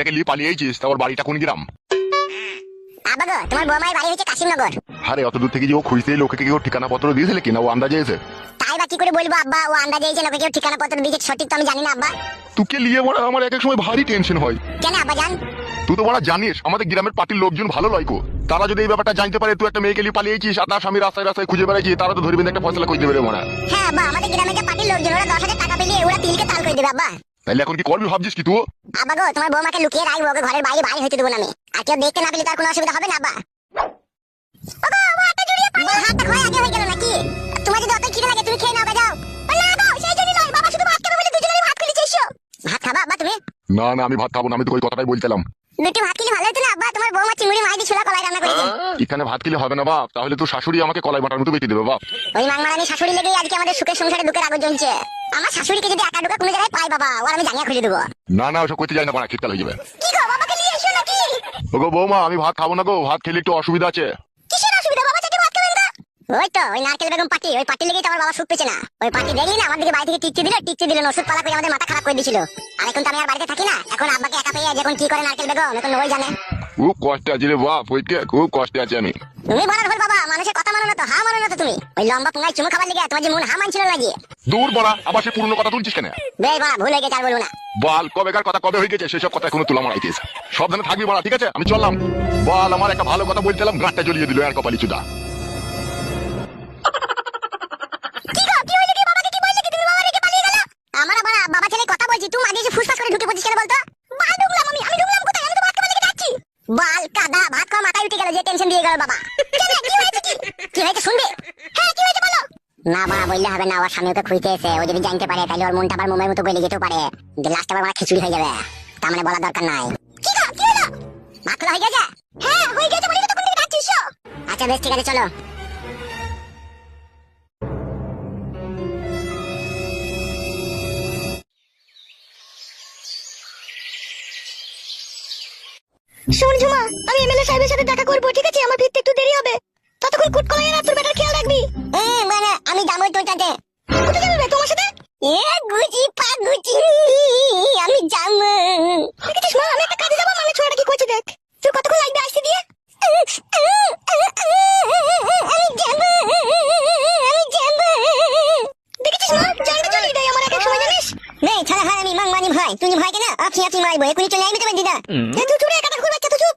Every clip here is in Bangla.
মেয়েটাকে নিয়ে পালিয়েছিস, তা ওর বাড়িটা কোন গ্রাম? আব্বা গো, তোমার বৌমার বাড়ি হচ্ছে কাশিমনগর। আরে অত দূর থেকে যে ও খুঁজতে লোকে কেউ ঠিকানা পত্র দিয়েছিল কিনা, ও আন্দাজে এসে? তাই বা কি করে বলবো আব্বা, ও আন্দাজে এসে লোকে কেউ ঠিকানা পত্র দিয়েছে সঠিক তো আমি জানি না আব্বা। তোকে নিয়ে বড় আমার এক এক সময় ভারী টেনশন হয়। কেন আব্বা জান? তুই তো বড় জানিস আমাদের গ্রামের পার্টির লোকজন ভালো লয়কো, তারা যদি এই ব্যাপারটা জানতে পারে তুই একটা মেয়েকে নিয়ে পালিয়েছিস আর তার স্বামী রাস্তায় রাস্তায় খুঁজে বেড়াচ্ছি, তারা তো ধরবেন একটা ফয়সালা করে দেবে রে মনে। হ্যাঁ আব্বা, আমাদের গ্রামে যে পার্টির লোকজন ওরা 10,000 টাকা পেলে ওরা তিলকে তাল করে দেবে আব্বা। তাহলে এখন কি করবি ভাবছিস কি তুই? আব্বা গো, তোমার বৌমাকে লুকিয়ে রাখবো, ওকে ঘরের বাইরে বাইরে হইতে দেবো না আমি। আর কেউ দেখতে না পেলে তার কোনো অসুবিধা হবে না আব্বা। ওগো, ও হাতটা জড়িয়ে পড়ে। হাতটা খোয়া আগে হয়ে গেল নাকি? তোমার যদি অত খিদে লাগে তুমি খেয়ে নাও, যাও। না দাও, সেই জন্য নয়, বাবা শুধু ভাত খাবে বলে দুজনেরই ভাত খুলে চেয়েছো। ভাত খাবা আব্বা তুমি? না না, আমি ভাত খাবো না, আমি তো ওই কথাটাই বলছিলাম। দুটি ভাত খেলে ভালো হতো না আব্বা, তোমার বৌমা চিংড়ি মাছ দিয়ে ছোলা কলাই রান্না করেছে। এখানে ভাত খেলে হবে না বাপ, তাহলে তো শাশুড়ি আমাকে কলাই বাটার মতো বেঁচে দেবে বাপ। ওই মাংমারানি শাশুড়ি লেগেই আজকে আমাদের সুখের সংসারে দুঃখের আগুন জ্বলছে। আমার শাশুড়িকে যদি একা ঢুকা কোনো জায়গায় পাই বাবা, ওর আমি জানিয়ে খুঁজে দেবো। না না, ওসব করতে যাই না, বাড়া শীতকাল হয়ে যাবে। কি গো, বাবাকে নিয়ে এসো নাকি? ওগো বৌমা, আমি ভাত খাবো না গো, ভাত খেলে একটু অসুবিধা আছে। কিসের অসুবিধা বাবা, চাচি ভাত খাবেন না? ওই তো ওই নারকেল বেগম পার্টি, ওই পার্টি লেগেই তো আমার বাবা সুখ পেছে না। ওই পার্টি দেখলি না আমার দিকে বাড়ি থেকে টিকতে দিল ওষুধ পালা করে আমাদের মাথা খারাপ করে দিয়েছিল। আর এখন তো আমি আর বাড়িতে থাকি না, এখন আব্বাকে একা পেয়ে যখন কি করে নারকেল বেগম এখন ওই জানে। খুব কষ্টে আছি রে বাপ, ওইকে খুব কষ্টে আছি আমি। তুমি বলার ভুল বাবা, মানুষের কথা মানো না তো, হা মানো না তো তুমি। ওই লম্বা পুঙ্গায় চুমু খাবার লেগে তোমার যে মন হা মানছিল লাগিয়ে। দূর বড়া, আবার সে পুরনো কথা তুলছিস কেন? বেশ বাবা, ভুল হয়ে গেছে আর বলবো না। বল কবেকার কথা কবে হয়ে গেছে, সেসব কথা এখনো তোলা মারাইতিস। সাবধানে থাকবি বড়া, ঠিক আছে? আমি চললাম। বল, আমার একটা ভালো কথা বলছিলাম, গাঁটটা জ্বলিয়ে দিল আর কপালি চুদা। কি গো, কি হইলো কি? বাবাকে কি বললে কি তুমি বাবা রেখে পালিয়ে গেল? আমার আবার বাবা ছেলে কথা বলছি, তুই মাঝে এসে ফুসফাস করে ঢুকে পড়ছিস কেন বলতো? বাল ঢুকলাম আমি ঢুকলাম কোথায়? আমি তো ভাত খাবার লেগে যাচ্ছি। বাল কাদা, ভাত খাওয়া মাথায় উঠে গেল, যে টেনশন দিয়ে গেল বাবা। কেন, কি হয়েছে কি? কি হয়েছে শুনবে? হ্যাঁ কি হয়েছে বলো। না বাবা বললে হবে না, ওর স্বামী ওকে খুঁজতে এসে, ও যদি জানতে পারে তাহলে ওর মনটা আবার মোমের মতো গলে যেতেও পারে, লাস্ট আবার খিচুড়ি হয়ে যাবে। তার মানে বলা দরকার নাই। কি গো, কি হলো? ভাত খাওয়া হয়ে গেছে? হ্যাঁ হয়ে গেছে, বলি তো কোন দিকে যাচ্ছিস? আচ্ছা বেশ ঠিক আছে, চলো। শোন ঝুমা, আমি এমএলএ সাহেবের সাথে দেখা করব, ঠিক আছে? আমার ফিরতে একটু দেরি হবে, ততক্ষণ কুটকলাই আর তোর বেটার খেয়াল রাখবি। মানে আমি যাবো তোর সাথে। কোথায় যাবে তোমার সাথে? এ গুজি পাগুজি, আমি যাবো। দেখেছিস মা, আমি একটা কাজে যাবো, মানে ছোড়াটা কি করছে দেখ। তুই কতক্ষণ লাগবে আসতে দিয়ে? আমি যাবো, আমি যাবো। দেখেছিস মা, জানতে চলে দেয় আমার এক সময়, জানিস? নেই ছাড়া হয় আমি মাংমানি ভাই, তুই ভাই কেন আপনি মারবো, এখনই চলে আইবি তোমার দিদা। তুই চুরে কথা খুব একটা, তুই চুপ।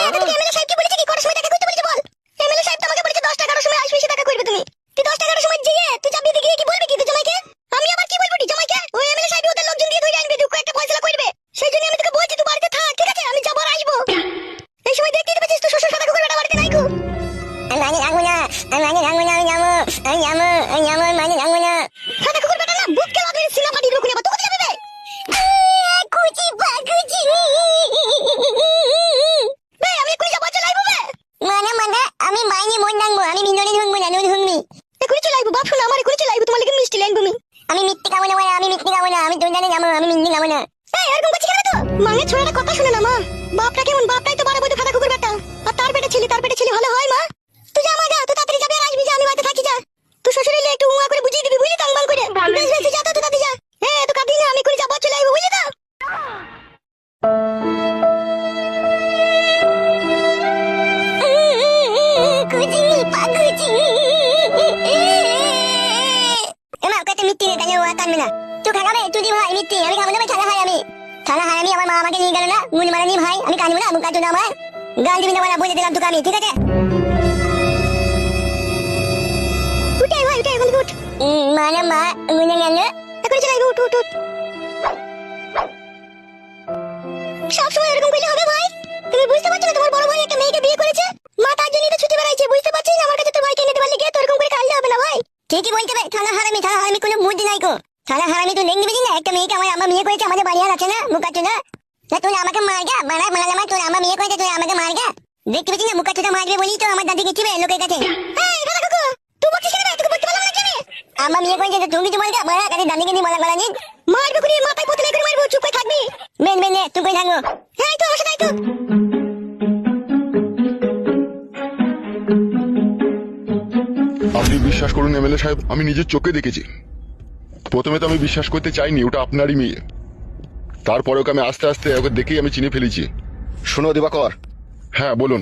এমএলএ সাহেব কি বলেছে, কি করার সময় দেখা করতে বলেছে বল? এমএলএ সাহেব তো আমাকে বলেছে 10 টাকার সময় আসবি, সে দেখা করবে তুমি। তুই 10 টাকার সময় গিয়ে তুই যাবি গিয়ে কি বলবি কি তুই জামাইকে? আমি আবার কি বলবো জামাইকে? ওই এমএলএ সাহেব ওদের লোকজন দিয়ে ধরে আনবে, দুঃখ একটা ফয়সালা করবে। সেই জন্য আমি তোকে বলছি তুই বাড়িতে থাক, ঠিক আছে? আমি যাবো আর আসবো। এই সময় দেখতে পেয়েছিস তুই শ্বশুর সাথে কুকুর বেটা বাড়িতে নাই গো। আমি রাখবো না, আমি যাবো, সাথে কুকুর বেটা না বুককে লাগলে সিনা পাটি লোক নেবা, তুই কোথায় যাবে? কুচি পাগুজি বে, আমি এখনই যাবো, চলে আইবো বে। মানে আমি বাইরে মন রাখবো, আমি মিননে ঢুকবো না, নুন ঢুকবি। এখনই চলে আইবো বাপ, শোনা আমার এখনই চলে আইবো, তোমার লাগি মিষ্টি লাইন তুমি। আমি মিথ্যে খাবো না, আমি মিথ্যে খাবো না, আমি দুজনে যাবো, আমি মিথ্যে খাবো না। এই এরকম করছিস কেন তো? মাঙে ছোড়াটা কথা শুনে না মা, বাপটা কেমন, বাপটাই তো বাড়া বইতে খাতা কুকুর বেটা, আর তার পেটে ছেলে ভালো হয় মা? তুই যা মা যা, তুই তাড়াতাড়ি যাবি আর আসবি, যা আমি বাড়িতে থাকি, যা। তুই শ্বশুর এলে একটু উয়া করে বুঝিয়ে দিবি, বুঝলি? তাংবাং করে বেশ বেশ, যা তো তুই তাড়াতাড়ি যা। হ্যাঁ তো কাঁদিস না, আমি করে যাবো, চলে আইবো, বুঝলি তো? কুজিনি পাগুজি এমা কত মিথ্যে রে, তাহলে ও কানবে না। তুই খাগাবে, তুই দি ভাই মিথ্যে, আমি খাবো না ভাই, ছাড়া হয় আমি ছাড়া হয় আমি। আমার মা আমাকে নিয়ে গেল না, মুনি মারানি ভাই, আমি কানবো না, মুখ কাটু না আমার, গাল দিবি না বলে বলে দিলাম তোকে আমি, ঠিক আছে? উঠাই ভাই, উঠাই, এখন উঠ। মানে মা গুনে গেল, এখন চলে আইবো, উঠ উঠ উঠ। সবসময় এরকম করলে হবে ভাই? তুমি বুঝতে পারছো না তোমার বড় ভাই একটা মেয়েকে বিয়ে করেছে, মা তার জন্যই তো ছুটে বেড়াইছে, বুঝতে পারছিস? আমার কাছে তোর ভাইকে নিতে পারলে গিয়ে তো এরকম করে কাঁদলে হবে না ভাই। ঠিকই বলতে ভাই, থানা হারামি কোনো বুদ্ধি নাই গো। থানা হারামি তুই দেখবি না, একটা মেয়েকে আমার আম্মা বিয়ে করেছে, আমাদের বাড়ি আর আছে না, মুখ আছে না? তুই আমাকে মারগা বাড়া মারালামা, তোর আম্মা বিয়ে করেছে, তুই আমাকে মারগা। দেখতে পেয়েছিস না, মুখ আছে মারবে বলি তো আমার দাদি গেছিবে লোকের কাছে। এই দাদা কাকু, তুই বলছিস কেন? তোকে বলতে পারলাম না কেন? আম্মা বিয়ে করেছে তুমি কিছু বলগা বাড়া, কাছে দাদিকে নিয়ে মারা নি মারবে করে মাথায় পুতলে করে মারবো, চুপ করে থাকবি। মেন তুই কই থাকবো? হ্যাঁ তো অবশ্যই তো। আপনি বিশ্বাস করুন এমএলএ সাহেব, আমি নিজের চোখে দেখেছি। প্রথমে তো আমি বিশ্বাস করতে চাইনি ওটা আপনারই মেয়ে, তারপরে ওকে আমি আস্তে আস্তে ওকে দেখেই আমি চিনে ফেলেছি। শোনো দিবাকর, হ্যাঁ বলুন।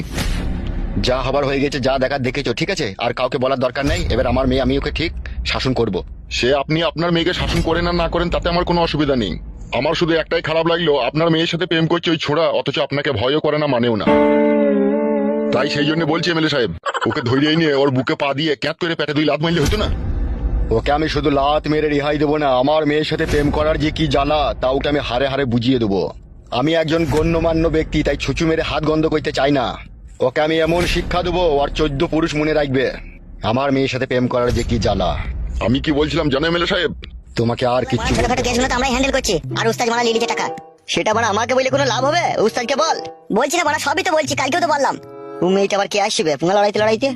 যা হবার হয়ে গেছে, যা দেখার দেখেছো, ঠিক আছে? আর কাউকে বলার দরকার নেই। এবার আমার মেয়ে, আমি ওকে ঠিক শাসন করব। সে আপনি আপনার মেয়েকে শাসন করেন আর না করেন তাতে আমার কোনো অসুবিধা নেই। আমার শুধু একটাই খারাপ লাগলো, আপনার মেয়ের সাথে প্রেম করছে ওই ছোড়া, অথচ আপনাকে ভয়ও করে না, মানেও না। তাই সেই জন্য বলছি এমএলএ সাহেব, ওকে ধরিয়ে নিয়ে ওর বুকে পা দিয়ে ক্যাঁত করে পেটে 2 লাত মারলে হতো না? ওকে আমি শুধু লাত মেরে রেহাই দেবো না, আমার মেয়ের সাথে প্রেম করার যে কি জ্বালা তা ওকে আমি হারে হারে বুঝিয়ে দেবো। আমি একজন গণ্যমান্য ব্যক্তি, তাই ছুঁচু মেরে হাত গন্ধ করতে চাই না। ওকে আমি এমন শিক্ষা দেবো আর 14 পুরুষ মনে রাখবে আমার মেয়ের সাথে প্রেম করার যে কি জ্বালা। আমি কি বলছিলাম জানো এমএলএ সাহেব? তোমাকে আর কিচ্ছু ছোটখাটো কেসগুলো তো আমরাই হ্যান্ডেল করছি, আর উস্তাদ মারা লিলিতে টাকা। সেটা বাড়া আমাকে বলে কোনো লাভ হবে? উস্তাদকে বল। বলছি না বাড়া, সবই তো বলছি, কালকেও তো বললাম। তুমি এইটা আবার কে আসবে পুঙ্গা লড়াইতে লড়াইতে?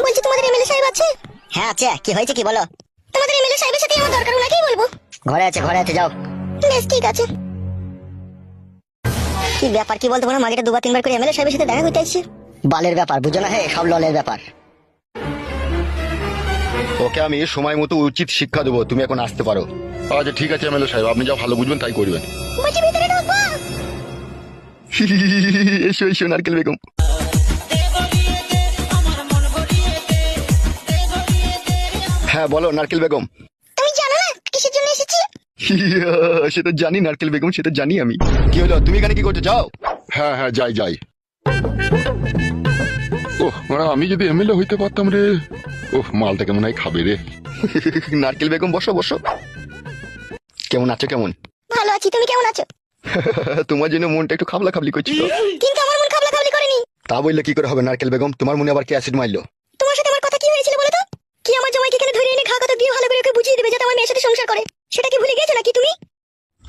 বলছি তোমাদের এমএলএ সাহেব আছে? হ্যাঁ আছে। কি হয়েছে কি বলো? তোমাদের এমএলএ সাহেবের সাথে আমার দরকার, ওনাকেই বলবো। ঘরে আছে, ঘরে আছে, যাও। বেশ ঠিক আছে। কি ব্যাপার কি বলতো, মাঝে 2-3 বার করে এমএলএ সাহেবের সাথে দেখা করতে আসছে। বালের ব্যাপার বুঝো না, হে সব ললের ব্যাপার। ওকে আমি সময় মতো উচিত শিক্ষা দেবো। তুমি এখন আসতে পারো। আচ্ছা ঠিক আছে এমএলএ সাহেব, আপনি যা ভালো বুঝবেন তাই করবেন। বলছি ভিতরে ঢোকবো? এসো এসো নারকেল বেগম। হ্যাঁ বলো নারকেল বেগম। তুমি জানো না কিসের জন্য এসেছি? সে তো জানি নারকেল বেগম, সে তো জানি আমি। কি হলো, তুমি এখানে কি করছো? যাও। হ্যাঁ হ্যাঁ যাই যাই। ওহ মানে আমি যদি এমএলএ হইতে পারতাম রে। ওহ মালটা কেমন হয় খাবে রে। নারকেল বেগম বসো বসো। কেমন আছো? কেমন? ভালো আছি, তুমি কেমন আছো? তোমার জন্য মনটা একটু খাবলা খাবলি করছিল। কিন্তু আমার মন খাবলা খাবলি করেনি। তা বললে কি করে হবে নারকেল বেগম? তোমার মনে আবার কি অ্যাসিড মারলো? তোমার সাথে আমার কথা কি হয়েছিল বলো তো? কি আমার জামাইকে এখানে ধরে এনে খাওয়া কথা দিয়ে ভালো করে ওকে বুঝিয়ে দেবে যাতে আমার মেয়ের সাথে সংসার করে, সেটা কি ভুলে গেছো নাকি তুমি?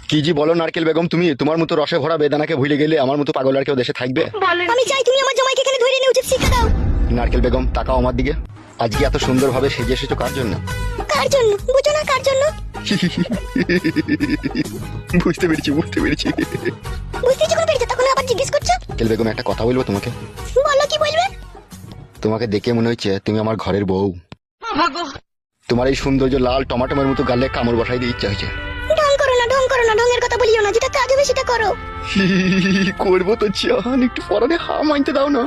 কি জি বলো নারকেল বেগম তুমি? তোমার মতো রসে ভরা বেদানাকে ভুলে গেলে আমার মতো পাগল আর কেউ দেশে থাকবে? আমি চাই তুমি আমার জামাইকে এখানে ধরে এনে উচিত শিক্ষা দাও। নারকেল বেগম তাকাও আমার দিকে। আজকে এত সুন্দরভাবে সেজে এসেছো কার জন্য? কার জন্য বুঝো না? কার জন্য? বুঝতে পেরেছি বুঝতে পেরেছি। বুঝতে যখন পেরেছো তখন আবার জিজ্ঞেস করছো? নারকেল বেগম একটা কথা বলবো তোমাকে? বলো, কি বলবে? তোমাকে দেখে মনে হচ্ছে তুমি আমার ঘরের বউ। তোমার এই সৌন্দর্য লাল টমাটোমের মতো গালে কামড় বসাই দিয়ে ইচ্ছা হয়েছে। ঢং করো না, ঢং করো না, ঢঙের কথা বলিও না, যেটা কাজ হবে সেটা করো। করবো তো চান, একটু পরানে হা মানতে দাও না।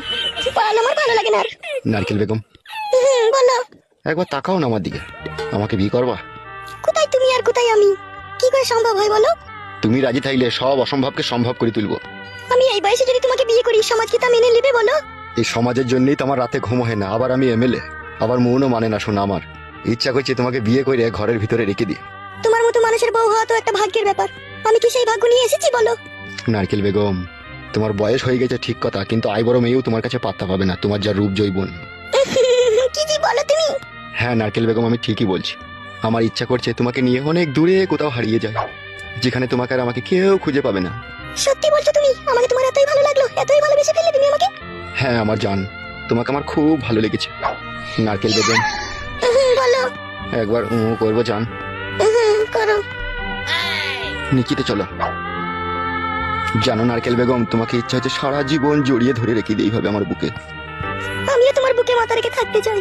পাল আমার ভালো লাগে না আর। নারকেল বেগম বলো। একবার তাকাও না আমার দিকে। আমাকে বিয়ে করবা? কোথায় তুমি আর কোথায় আমি? কি করে সম্ভব হয় বলো? তুমি রাজি থাকলে সব অসম্ভবকে সম্ভব করে তুলবো। আমি এই বয়সে যদি তোমাকে বিয়ে করি, সমাজ কি তা মেনে নেবে বলো? এই সমাজের জন্যই তো আমার রাতে ঘুম হয় না। আবার আমি এমএলএ, আবার মনও মানে না শোনা। আমার ইচ্ছা করছে তোমাকে বিয়ে করে ঘরের ভিতরে রেখে দিই। তোমার মতো মানুষের বউ হওয়া তো একটা ভাগ্যের ব্যাপার। আমি কি সেই ভাগ্য নিয়ে এসেছি বলো? নারকেল বেগম তোমার বয়স হয়ে গেছে ঠিক কথা, কিন্তু আই বড় মেয়েও তোমার কাছে পাত্তা পাবে না, তোমার যা রূপ জৈবন। কি জি বলো তুমি? হ্যাঁ নারকেল বেগম আমি ঠিকই বলছি। আমার ইচ্ছা করছে তোমাকে নিয়ে অনেক দূরে কোথাও হারিয়ে যায়, যেখানে তোমাকে আর আমাকে কেউ খুঁজে পাবে না। সত্যি বলছো তুমি? আমাকে তোমার এতই ভালো লাগলো, এতই ভালোবেসে ফেললে তুমি আমাকে? হ্যাঁ আমার জান, তোমাকে আমার খুব ভালো লেগেছে। নারকেল বেগম বলো। একবার করবো জান? করো। নিচিতে চলো। জানো নারকেল বেগম তোমাকে ইচ্ছা হচ্ছে সারা জীবন জড়িয়ে ধরে রেখে দিই এইভাবে আমার বুকে। আমিও তোমার বুকে মাথা রেখে থাকতে চাই।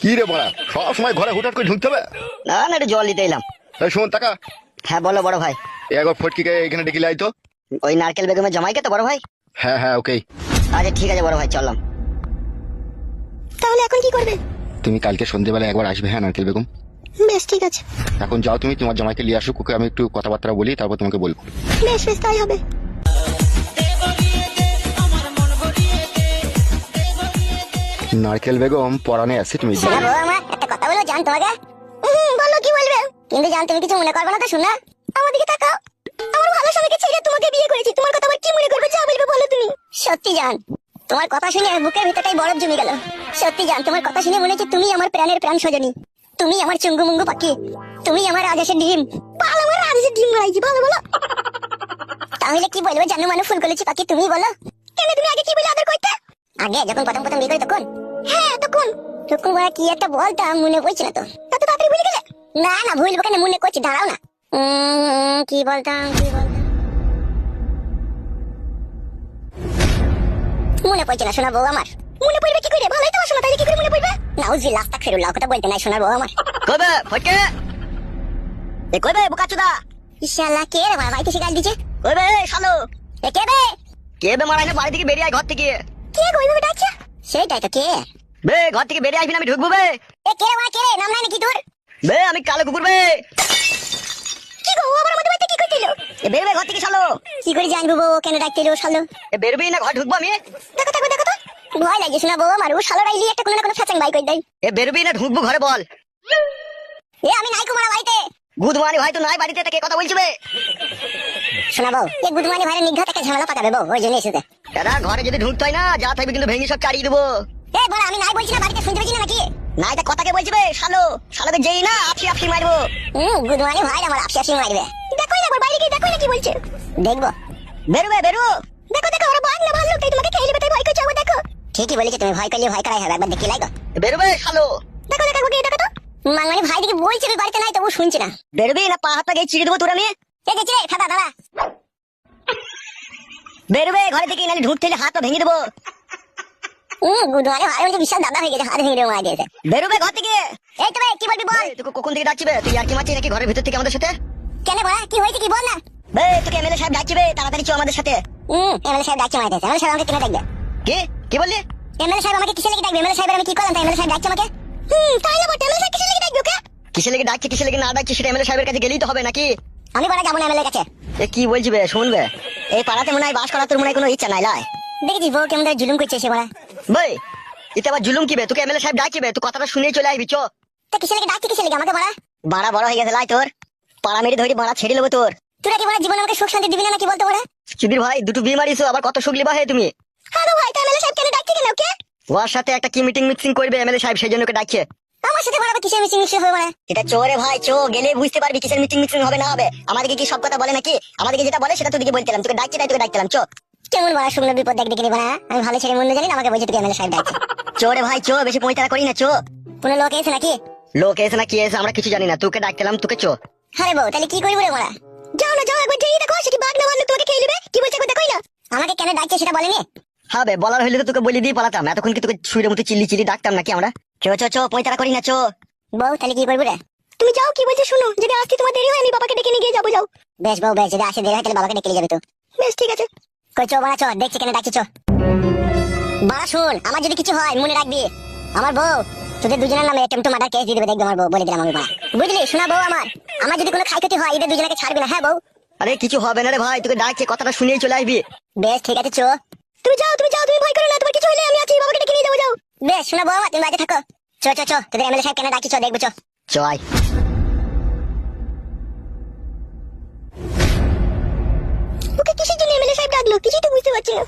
কি রে বড়া, সব সময় ঘরে হুটহাট করে ঢুকতে হবে? না না, একটু জল দিতে এলাম। এই শোন টাকা। হ্যাঁ বলো বড় ভাই। একবার ফটকিকে এখানে ডেকে লাই তো। ওই নারকেল বেগমের জামাইকে তো বড় ভাই? হ্যাঁ হ্যাঁ ওকে। আচ্ছা ঠিক আছে বড় ভাই, চললাম। তাহলে এখন কি করবে? তুমি কালকে সন্ধ্যেবেলা একবার আসবে। হ্যাঁ নারকেল বেগম বেশ ঠিক আছে। এখন যাও তুমি, তোমার জামাইকে নিয়ে আসুক, ওকে আমি একটু কথাবার্তা বলি, তারপর তোমাকে বলবো। বেশ বেশ তাই হবে। নারকেল বেগম পরানে অ্যাসিড মিশিয়ে শোনা বৌমা, একটা কথা বলবো জান তোমাকে? বলো, কি বলবে? কিন্তু জান তুমি কিছু মনে করবে না তো? শোনা, আমার দিকে তাকাও। আমার ভালো স্বামীকে ছেড়ে তোমাকে বিয়ে করেছি, তোমার কথা আবার কি মনে করবে? যা বলবে বলো তুমি। সত্যি জান, তোমার কথা শুনে বুকের ভিতরটাই বরফ জমে গেল। সত্যি জান, তোমার কথা শুনে মনে হচ্ছে তুমি আমার প্রাণের প্রাণ সজনী, তুমি আমার চুঙ্গু মুঙ্গু পাখি, তুমি আমার রাজেশের ডিম। পাল আমার রাজেশের ডিম মারাইছি, ভালো বলো। তাহলে কি বলবো জানু মানু ফুল করেছি পাখি, তুমি বলো। কেন তুমি আগে কি বলে আদর করতে? আগে যখন প্রথম প্রথম বিয়ে করি তখন? হ্যাঁ তখন। তখন বলা কি একটা বলতাম মনে পড়ছে না তো। এত তাড়াতাড়ি ভুলে গেলে? না না ভুলবো কেন, মনে করছি, দাঁড়াও না। কি বলতাম মনে পড়ছে না শোনা বউ আমার। মনে পড়বে কি করে? ভালোই তো শোনা, তাহলে কি করে মনে পড়বে? নাউজি লাস্তা খেরুল্লাহ কথা বলতে নাই শোনার বউ আমার। কবে ফটকে এ কবে বুকাচুদা ইশালা কে রে ভাই কিছু গাল দিছে? কবে শালো এ কে বে? কে বে মারাই না বাড়ি থেকে বেরিয়ে আয় ঘর থেকে কে গো ওইভাবে ডাকছে? সেইটাই তো কে? বে ঘর থেকে বেরিয়ে আসবি না আমি ঢুকবো বে এ কে রে ভাই কে রে? নাম নাই নাকি তোর? বে আমি কালো কুকুর বে কি গো ও আবার আমাদের বাড়িতে কি করছিল? এ বেরবে ঘর থেকে শালো কি করে জানবো বউ ও কেন ডাকছিল শালো? এ বেরবি না ঘর ঢুকবো আমি দেখো দেখো দেখো তো, ভয় লাগে শোনা বউ আমার। ও শালো রাইলি একটা কোনো না কোনো ফ্যাচাং বাই করে দেয়। এ বেরবি না ঢুকবো ঘরে বল এ আমি নাই কুমারা বাড়িতে। গুদমানি ভাই তো নাই বাড়িতে তা কে কথা বলছি বে শোনা বউ, এ গুদমানি ভাইয়ের নিঘাত একটা ঝামেলা পাকাবে বউ, ওই জন্য এসেছে। এরা ঘরে যদি ঢুকতে হয় না যা থাকবে কিন্তু ভেঙে সব কাড়িয়ে দেবো এ বড় আমি নাই বলছি না, বাড়িতে শুনতে পেয়েছি না নাকি? নাই তা কথা কে বলছি বে শালো শালোকে যেই না আপসি আপসি মারবো গুদমানি ভাই আমার আপসি আপসি মারবে। দেখোই না বাইরে গিয়ে দেখোই না কি বলছে। দেখবো। বেরবে বেরু দেখো দেখো ওরা বাঘ না ভাল্লুক, তাই তোমাকে খেয়ে নেবে, তাই ভয় করছো আবার। দেখো ঠিকই বলেছো তুমি, ভয় করলে ভয় করাই হবে, একবার দেখি লাগো। বেরবে শালো দেখো দেখো ওকে দেখো তো, মাংমানি ভাই দিকে বলছে আমি বাড়িতে নাই, তবু শুনছি না। বেরবি না পা হাত গিয়ে চিড়ে দেবো তোর আমি এ গেছে রে ফাদা দাদা। বেরবে ঘরে থেকে নালে ঢুকতে হাত পা ভেঙে দেবো গুদমানি ভাই বলছে বিশাল দাদা হয়ে গেছে, হাত ভেঙে দেবো মারা দিয়েছে। বেরোবে ঘর থেকে এই তো ভাই কি বলবি বল। তোকে কখন থেকে ডাকছিবে তুই আর কি মারছিস নাকি ঘরের ভিতর থেকে আমাদের সাথে কেন বড়া কি হয়েছে কি বল না। বে তোকে এমএলএ সাহেব ডাকছিবে তাড়াতাড়ি চো আমাদের সাথে এমএলএ সাহেব ডাকছে মারা দিয়েছে। এমএলএ সাহেব আমাকে কেন ডাকবে? কি কি বললি এমএলএ সাহেব আমাকে কিসের লেগে ডাকবে? এমএলএ সাহেব আমি কি করলাম তাই এমএলএ সাহেব ডাকছে আমাকে? তাই না বটে, এমএলএ সাহেব কিসের লেগে ডাকবে ওকে? কিসের লেগে ডাকছে কিসের লেগে না ডাকছে সেটা এমএলএ সাহেবের কাছে গেলেই তো হবে নাকি আমি বড়া যাবো না এমএলএ কাছে। এ কি বলছিবে শুনবে এই পাড়াতে মনে হয় বাস করার তোর মনে হয় কোনো ইচ্ছা নাই লাই দেখেছিস বউ কেমন ধরে জুলুম করছে সে বড়া। ভাই এটা আবার জুলুম কিবে তোকে এমএলএ সাহেব ডাকছিবে তুই কথাটা শুনেই চলে আসবি চো তা কিসের লেগে ডাকছে, কিসের লেগে আমাকে বড়া? বাড়া বড় হয়ে গেছে লাই তোর পাড়া মেরে ধরে বাড়া ছেড়ে নেবো তোর তোরা কি বড়া জীবনে আমাকে সুখ শান্তি দিবি না নাকি বলতো বড়া? সুধীর ভাই দুটো বিয়ে মারিছো আবার কত সুখ লিবা হে তুমি হ্যালো ভাই, তাই এমএলএ সাহেব কেন ডাকছে কেন ওকে? ওর সাথে একটা কি মিটিং মিক্সিং করবে এমএলএ সাহেব সেই জন্য ওকে ডাকছে আমার সাথে বড়া কিসের মিশিং মিশিং হবে বড়া? এটা চোরে ভাই চো গেলে বুঝতে পারবি কিসের মিটিং মিটিং হবে না হবে আমাদেরকে কি সব কথা বলে নাকি আমাদেরকে যেটা বলে সেটা তোকে বলতেলাম তোকে ডাকছি তাই তোকে ডাকতেলাম চো কেমন বড়া শুকনো বিপদ দেখ দেখি বড়া, আমি ভালো ছেলে মন্দ জানি না, আমাকে বলছে তুই এমএলএ সাহেব ডাকছে। চোরে ভাই চো বেশি পয়তারা করি না চো কোনো লোক এসে নাকি? লোক এসে না কি এসে আমরা কিছু জানি না তোকে ডাকতেলাম তোকে চো আরে বউ তাহলে কি করবি রে বড়া? যাও না যাও, একবার যেই দেখো সেটি বাঘ না ভাল্লুক তোমাকে খেয়ে নেবে। কি বলছে একবার দেখোই না। আমাকে কেন ডাকছে সেটা বলেনি? হবে বলার হইলে তো তোকে বলে দিয়ে পালাতাম এতক্ষণ কি তোকে শুয়ের মতো চিল্লি চিল্লি ডাকতাম নাকি আমরা চো চো চো পয়তারা করি না চো বউ তাহলে কি করবি রে? তুমি যাও, কি বলছে শুনো, যদি আসতে তোমার দেরি হয় আমি বাবাকে ডেকে নিয়ে গিয়ে যাবো। যাও। বেশ বউ বেশ, যদি আসে দেরি হয় তাহলে বাবাকে ডেকে নিয়ে যাবে তো। বেশ ঠিক আছে। কই চো বড়া চো, দেখছি কেন ডাকছি চো। বাড়া শুন, আমার যদি কিছু হয় মনে রাখবি আমার বউ তোদের দুজনের নামে টেম্পটো মার্ডার কেস দিয়ে দেবে, দেখবে আমার বউ, বলে দিলাম আমি বাড়া। বুঝলি শোনা বউ আমার যদি কোনো ক্ষয়ক্ষতি হয় এদের দুজনকে ছাড়বি না, হ্যাঁ বউ? আরে কিছু হবে না রে ভাই তোকে ডাকছে কথাটা শুনেই চলে আসবি বেশ ঠিক আছে চো। তুমি যাও তুমি যাও, তুমি ভয় করো না, তোমার কিছু হলে আমি আছি, বাবাকে ডেকে নিয়ে যাবো। যাও। বেশ শোনা বউ তুমি বাড়িতে থাকো। চো চো চো, তোদের এমএলএ সাহেব কেন ডাকি চো, দেখবে চো। চয় ওকে কিসের জন্য এমএলএ সাহেব ডাকলো কিছুই তো বুঝতে পারছি না।